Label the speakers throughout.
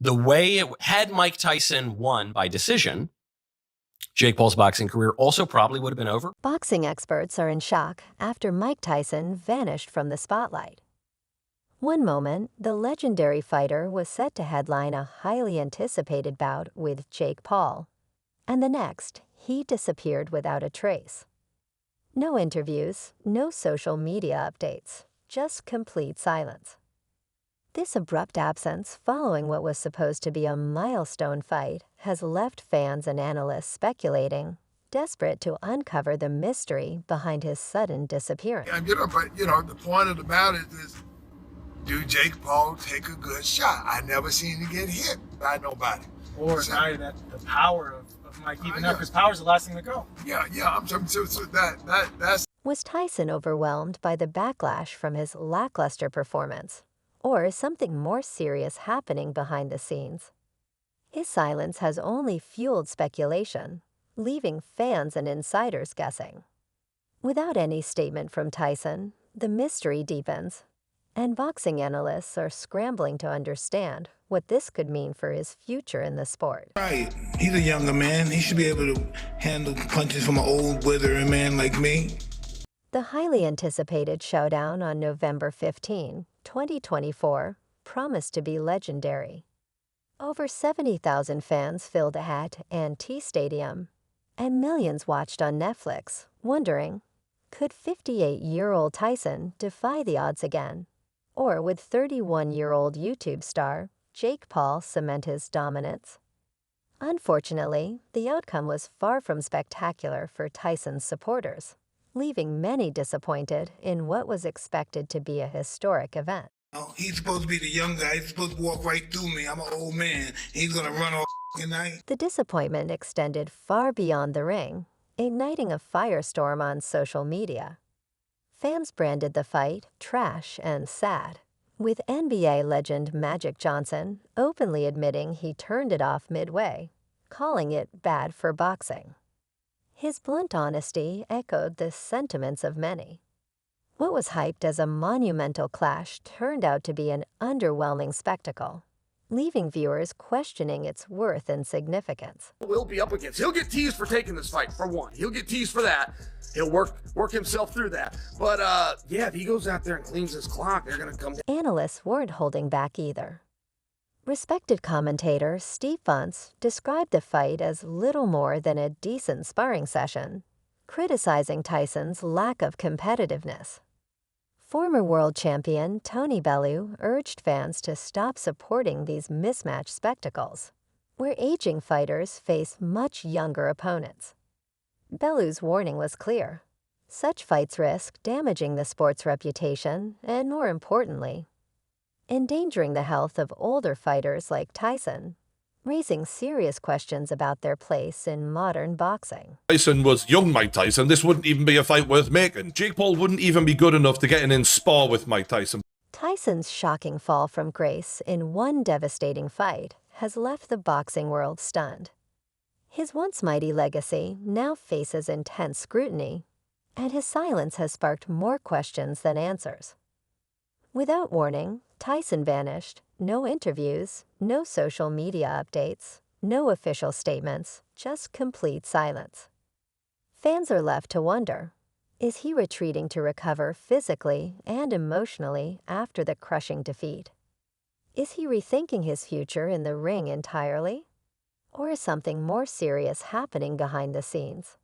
Speaker 1: The way had Mike Tyson won by decision, Jake Paul's boxing career also probably would have been over.
Speaker 2: Boxing experts are in shock after Mike Tyson vanished from the spotlight. One moment, the legendary fighter was set to headline a highly anticipated bout with Jake Paul, and the next, he disappeared without a trace. No interviews, no social media updates, just complete silence. This abrupt absence, following what was supposed to be a milestone fight, has left fans and analysts speculating, desperate to uncover the mystery behind his sudden disappearance.
Speaker 3: But the point of the matter is, do Jake Paul take a good shot? I never seen him get hit by nobody.
Speaker 4: Or a guy that the power of Mike, even up, because power's the last thing to go.
Speaker 3: Yeah, I'm so that's.
Speaker 2: Was Tyson overwhelmed by the backlash from his lackluster performance? Or is something more serious happening behind the scenes? His silence has only fueled speculation, leaving fans and insiders guessing. Without any statement from Tyson, the mystery deepens, and boxing analysts are scrambling to understand what this could mean for his future in the sport.
Speaker 5: Right. He's a younger man. He should be able to handle punches from an old, withering man like me.
Speaker 2: The highly anticipated showdown on November 15, 2024, promised to be legendary. Over 70,000 fans filled at T Stadium, and millions watched on Netflix, wondering, could 58-year-old Tyson defy the odds again? Or would 31-year-old YouTube star Jake Paul cement his dominance? Unfortunately, the outcome was far from spectacular for Tyson's supporters, leaving many disappointed in what was expected to be a historic event.
Speaker 5: He's supposed to be the young guy. He's supposed to walk right through me. I'm an old man. He's going to run all night.
Speaker 2: The disappointment extended far beyond the ring, igniting a firestorm on social media. Fans branded the fight trash and sad, with NBA legend Magic Johnson openly admitting he turned it off midway, calling it bad for boxing. His blunt honesty echoed the sentiments of many. What was hyped as a monumental clash turned out to be an underwhelming spectacle, leaving viewers questioning its worth and significance.
Speaker 6: He'll be up against. He'll get teased for taking this fight, for one. He'll get teased for that. He'll work himself through that. But, yeah, if he goes out there and cleans his clock, they're going to come down.
Speaker 2: Analysts weren't holding back either. Respected commentator Steve Funtz described the fight as little more than a decent sparring session, criticizing Tyson's lack of competitiveness. Former world champion Tony Bellew urged fans to stop supporting these mismatched spectacles, where aging fighters face much younger opponents. Bellew's warning was clear. Such fights risk damaging the sport's reputation and, more importantly, endangering the health of older fighters like Tyson, raising serious questions about their place in modern boxing.
Speaker 7: Tyson was young Mike Tyson. This wouldn't even be a fight worth making. Jake Paul wouldn't even be good enough to get in spar with Mike Tyson.
Speaker 2: Tyson's shocking fall from grace in one devastating fight has left the boxing world stunned. His once mighty legacy now faces intense scrutiny, and his silence has sparked more questions than answers. Without warning, Tyson vanished. No interviews, no social media updates, no official statements, just complete silence. Fans are left to wonder, is he retreating to recover physically and emotionally after the crushing defeat? Is he rethinking his future in the ring entirely? Or is something more serious happening behind the scenes?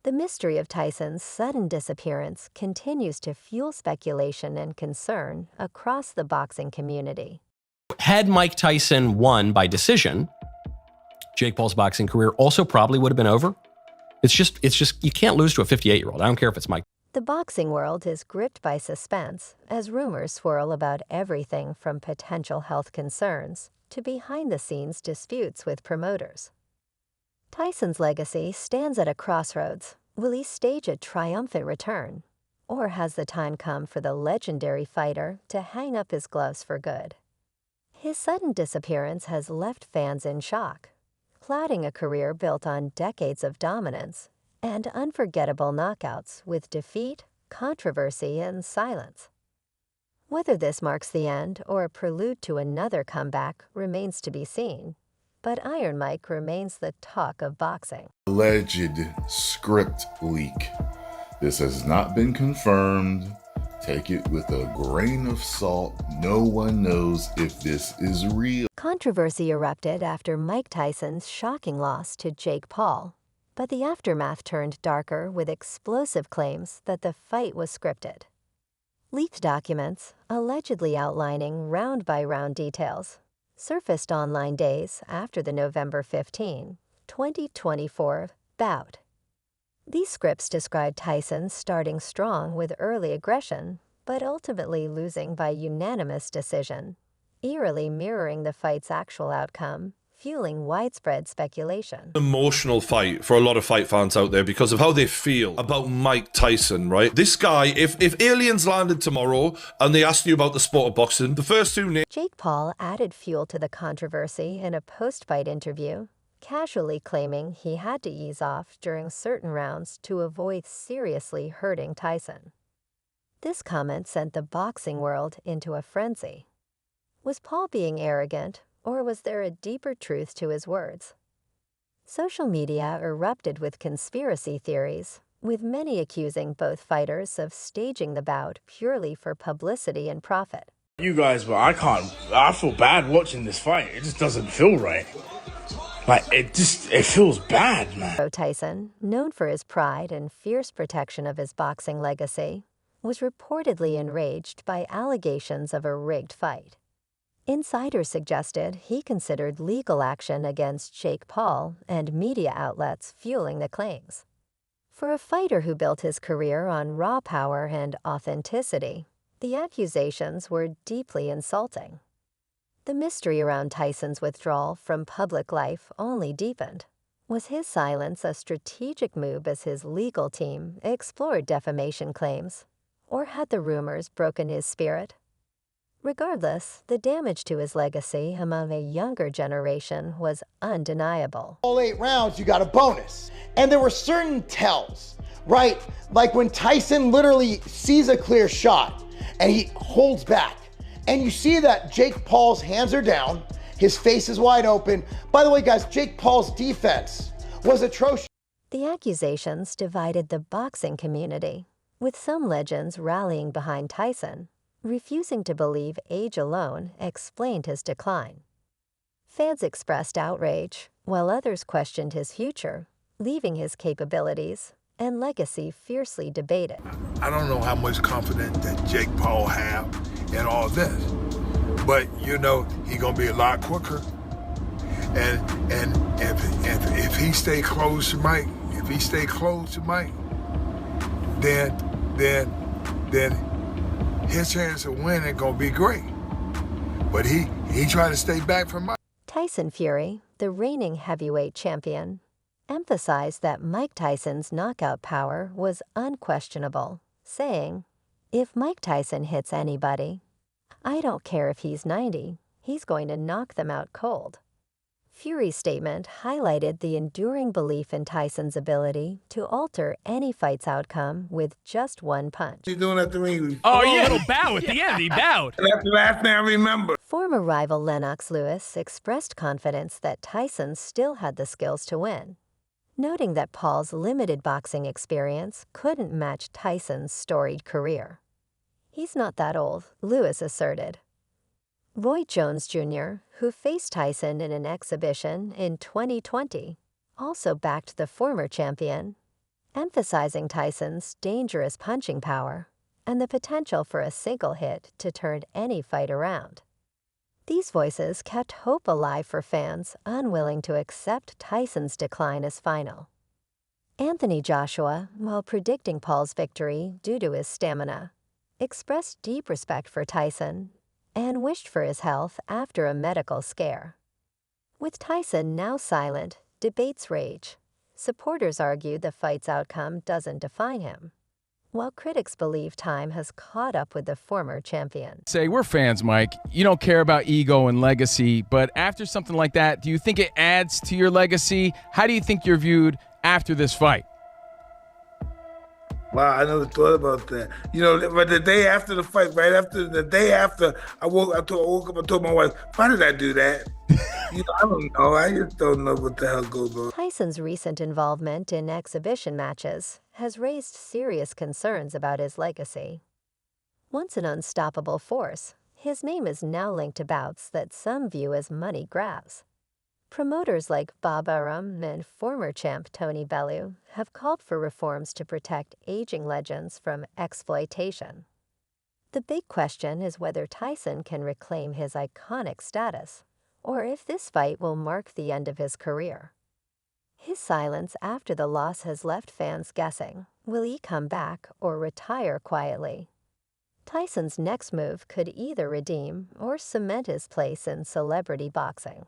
Speaker 2: The mystery of Tyson's sudden disappearance continues to fuel speculation and concern across the boxing community.
Speaker 1: Had Mike Tyson won by decision, Jake Paul's boxing career also probably would have been over. It's just you can't lose to a 58-year-old. I don't care if it's Mike.
Speaker 2: The boxing world is gripped by suspense as rumors swirl about everything from potential health concerns to behind-the-scenes disputes with promoters. Tyson's legacy stands at a crossroads. Will he stage a triumphant return? Or has the time come for the legendary fighter to hang up his gloves for good? His sudden disappearance has left fans in shock, clouding a career built on decades of dominance and unforgettable knockouts with defeat, controversy, and silence. Whether this marks the end or a prelude to another comeback remains to be seen, but Iron Mike remains the talk of boxing.
Speaker 8: Alleged script leak. This has not been confirmed. Take it with a grain of salt. No one knows if this is real.
Speaker 2: Controversy erupted after Mike Tyson's shocking loss to Jake Paul, but the aftermath turned darker with explosive claims that the fight was scripted. Leaked documents, allegedly outlining round-by-round details, surfaced online days after the November 15, 2024 bout. These scripts described Tyson starting strong with early aggression, but ultimately losing by unanimous decision, eerily mirroring the fight's actual outcome, fueling widespread speculation.
Speaker 7: Emotional fight for a lot of fight fans out there because of how they feel about Mike Tyson, right? This guy, if aliens landed tomorrow and they asked you about the sport of boxing, the first two names...
Speaker 2: Jake Paul added fuel to the controversy in a post-fight interview, casually claiming he had to ease off during certain rounds to avoid seriously hurting Tyson. This comment sent the boxing world into a frenzy. Was Paul being arrogant, or was there a deeper truth to his words? Social media erupted with conspiracy theories, with many accusing both fighters of staging the bout purely for publicity and profit.
Speaker 9: You guys, but I feel bad watching this fight. It just doesn't feel right. Like, it feels bad, man.
Speaker 2: Tyson, known for his pride and fierce protection of his boxing legacy, was reportedly enraged by allegations of a rigged fight. Insiders suggested he considered legal action against Jake Paul and media outlets fueling the claims. For a fighter who built his career on raw power and authenticity, the accusations were deeply insulting. The mystery around Tyson's withdrawal from public life only deepened. Was his silence a strategic move as his legal team explored defamation claims, or had the rumors broken his spirit? Regardless, the damage to his legacy among a younger generation was undeniable.
Speaker 10: All 8 rounds, you got a bonus. And there were certain tells, right? Like when Tyson literally sees a clear shot and he holds back. And you see that Jake Paul's hands are down, his face is wide open. By the way, guys, Jake Paul's defense was atrocious.
Speaker 2: The accusations divided the boxing community, with some legends rallying behind Tyson, refusing to believe age alone explained his decline. Fans expressed outrage, while others questioned his future, leaving his capabilities and legacy fiercely debated.
Speaker 3: I don't know how much confidence that Jake Paul have in all this, but you know he's gonna be a lot quicker. And if he stay close to Mike, then his chance of winning gonna be great. But he tried to stay back from Mike.
Speaker 2: Tyson Fury, the reigning heavyweight champion, emphasized that Mike Tyson's knockout power was unquestionable, saying, "If Mike Tyson hits anybody, I don't care if he's 90, he's going to knock them out cold." Fury's statement highlighted the enduring belief in Tyson's ability to alter any fight's outcome with just one punch.
Speaker 5: He's doing that to me.
Speaker 11: Oh, yeah, little bow at the end. He bowed.
Speaker 5: That's the last thing I remember.
Speaker 2: Former rival Lennox Lewis expressed confidence that Tyson still had the skills to win, noting that Paul's limited boxing experience couldn't match Tyson's storied career. "He's not that old," Lewis asserted. Roy Jones Jr., who faced Tyson in an exhibition in 2020, also backed the former champion, emphasizing Tyson's dangerous punching power and the potential for a single hit to turn any fight around. These voices kept hope alive for fans unwilling to accept Tyson's decline as final. Anthony Joshua, while predicting Paul's victory due to his stamina, expressed deep respect for Tyson and wished for his health after a medical scare. With Tyson now silent, debates rage. Supporters argue the fight's outcome doesn't define him, while critics believe time has caught up with the former champion.
Speaker 11: Say, we're fans, Mike. You don't care about ego and legacy, but after something like that, do you think it adds to your legacy? How do you think you're viewed after this fight?
Speaker 5: Wow, I never thought about that. You know, but the day after the fight, right after the day after, I woke up, I told my wife, why did I do that? You know, I don't know. I just don't know what the hell goes on.
Speaker 2: Tyson's recent involvement in exhibition matches has raised serious concerns about his legacy. Once an unstoppable force, his name is now linked to bouts that some view as money grabs. Promoters like Bob Arum and former champ Tony Bellew have called for reforms to protect aging legends from exploitation. The big question is whether Tyson can reclaim his iconic status, or if this fight will mark the end of his career. His silence after the loss has left fans guessing, will he come back or retire quietly? Tyson's next move could either redeem or cement his place in celebrity boxing.